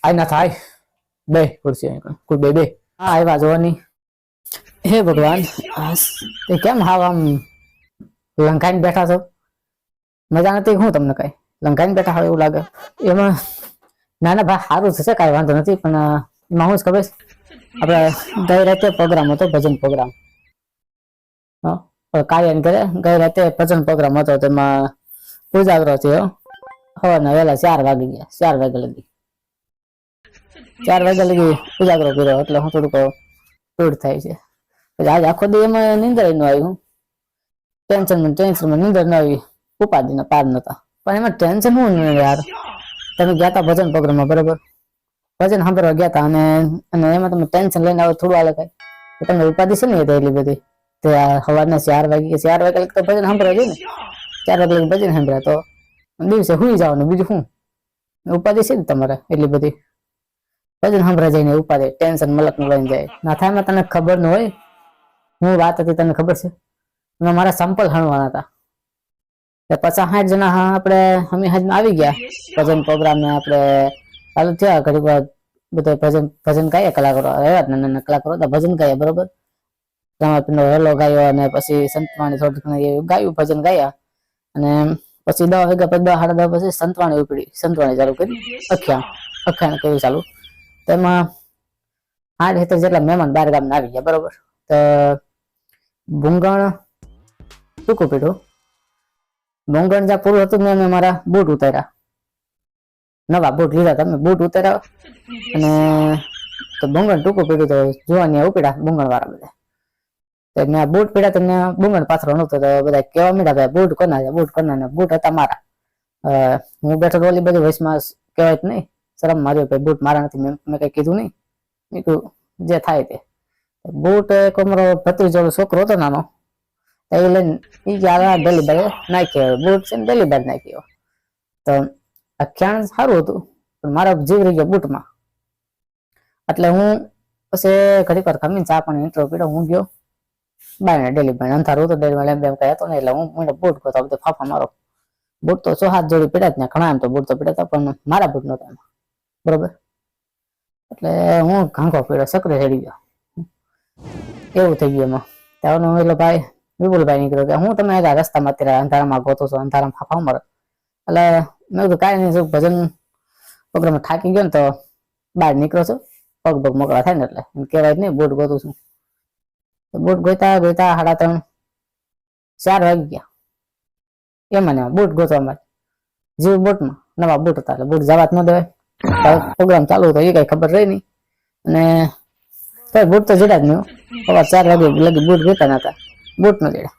આય ના થાય બે ખુરશી કોઈ બે બે હા આવ્યા જોવાની હે ભગવાન તે કેમ હાવ આમ લંકાઈને બેઠા છો મજા નથી હું તમને કઈ લંકાઈને બેઠા હોય એવું લાગે એમાં નાના ભાઈ સારું થશે કાંઈ વાંધો નથી પણ એમાં હું જ ખબર આપણે ગઈ રાતે પ્રોગ્રામ હતો ભજન પ્રોગ્રામ કાર્ય કરે ગઈ રાતે ભજન પ્રોગ્રામ હતો તેમાં ઉજાગરો થયો સવારના વહેલા 4 વાગી ગયા 4 વાગ્યા લગી 4 વાગ્યા લગી ઉજાગરો કર્યો એટલે હું થોડુંક દૂર થાય છે પછી આજ આખો દી એમાં નીંદર ન આવી ટેન્શનમાં નીંદર ન આવી ઉપાધિના પાર નતા પણ એમાં ટેન્શન હું નહીં યાર તમે ગયા હતા ભજન પ્રોગ્રામમાં બરોબર ભજન સાંભળવા ગયા હતા અને એમાં તમે ટેન્શન લઈને આવો થોડું હાલે કાંઈ તમને ઉપાધિ છે ને એટલી બધી તે સવારના 4 વાગે તો ભજન સાંભળવા જોઈએ ને 4 વાગે ભજન સાંભળ્યા તો દિવસે સુઈ જવાનું બીજું શું ઉપાધિ છે ને તમારે એટલી બધી ભજન સાંભળવા જઈને ઉપાધિ ટેન્શન મલક નું લઈને જાય ના થાય એમાં તને ખબર ન હોય હું વાત હતી તને ખબર છે એમાં મારા સંપલ હણવાના હતા 50-60 જણા આપણે અમે આવી ગયા ભજન પ્રોગ્રામ ને આપણે ચાલુ થયા ઘડી વાર બધા ભજન ગાયા કલાકારો આવ્યા નાના કલાકારો હતા ભજન ગાયા બરોબર રામાપીરનો હેલો ગાયો અને પછી સંતવાણી થોડીક ગાયું ભજન ગાયા અને પછી 10 વાગ્યા પછી 10-10:30 પછી સંતવાણી ઉપડી સંતવાણી ચાલુ કરી અખ્યાન કર્યું ચાલુ તેમાં 8 જેટલા મહેમાન 12 ગામના આવી ગયા બરોબર તો ભૂંગણ ટૂંકું પીડ્યું ભૂંગણ જ્યાં પૂરું હતું મેં મારા બૂટ ઉતાર્યા નવા બૂટ લીધા તમે બૂટ ઉતાર્યા અને તો ભૂંગણ ટૂંકું પીડ્યું તો જોવાની ઉપડ્યા ભૂંગણ વાળા બધા તો મેં બૂટ પીડ્યા તો મેં ભૂંગણ પાથરો નહોતો તો બધા કેવા મીડા ભાઈ બૂટ કોના બૂટ હતા મારા હું બેઠો તો ઓલી બધી વયસમાં કહેવાય જ નહીં શરમ માર્યો ભાઈ બૂટ મારા નથી મેં કઈ કીધું નહીં મેં કીધું જે થાય તે બૂટ એક અમારો ભત્રીજો છોકરો હતો નાનો એ લઈને એ ગયા ડેલી બાર નાખ્યો બૂટ છે ને ડેલી બાર નાખ્યો તો આખ્યાન સારું હતું પણ મારો જીવ રહી ગયો બૂટમાં એટલે હું પછી ઘડીક વાર ખમીને ચા પાણી ઇન્ટ્રો પીડો હું ગયો બાય ડેલી બાર અંધારું હતું ડેલી એમ કઈ હતો ને એટલે હું મને બૂટ ગયો તો ફાફા મારો બૂટ તો 6-7 જોડી પીડ્યા જ ને ઘણા એમ તો બૂટ તો પીડ્યા હતા પણ મારા બૂટ નહોતા એમાં બરોબર એટલે હું ઘાંઘો પીડ્યો સકરે ચડી ગયો એવું થઈ ગયું એમાં ત્યારનો એટલે ભાઈ વિપુલભાઈ નીકળ્યો કે હું તમે રસ્તામાં અત્યારે અંધારામાં ગોતો છો અંધારામાં ફાફા મારો એટલે મેં કીધું કાંઈ નહીં ભજન પ્રોગ્રામમાં થાકી ગયો ને તો બહાર નીકળો છો પગ મોકળા થાય ને એટલે એમ કહેવાય નહીં બૂટ ગોતું છું બૂટ ગોતા 3:30-4 વાગી ગયા એમાં ને બૂટ ગોતવામાં જીવ બૂટમાં નવા બૂટ હતા એટલે બૂટ જવા જ ન દેવાય પ્રોગ્રામ ચાલુ હતો એ કઈ ખબર રહી નહીં અને બૂટ તો જડ્યા જ નહીં 4 વાગે લગી બૂટ ગોતા નતા બૂટ ન જડ્યા